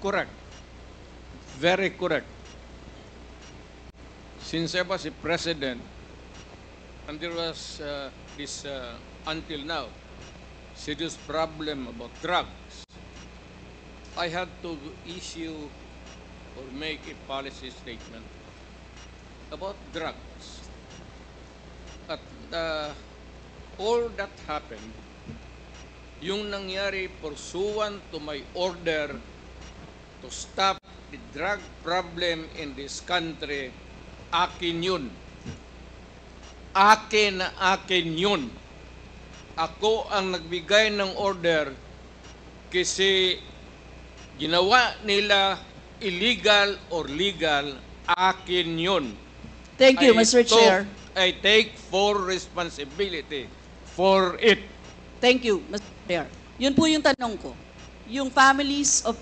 Correct. Very correct. Since I was a president, and there was until now, serious problem about drugs, I had to issue or make a policy statement about drugs. At all that happened, yung nangyari pursuant to my order to stop the drug problem in this country, akin yun. Akin na akin yun. Ako ang nagbigay ng order kasi ginawa nila illegal or legal, akin yun. Thank you, Mr. Chair. I take full responsibility for it. Thank you, Mr. Chair. Yun po yung tanong ko. Yung families of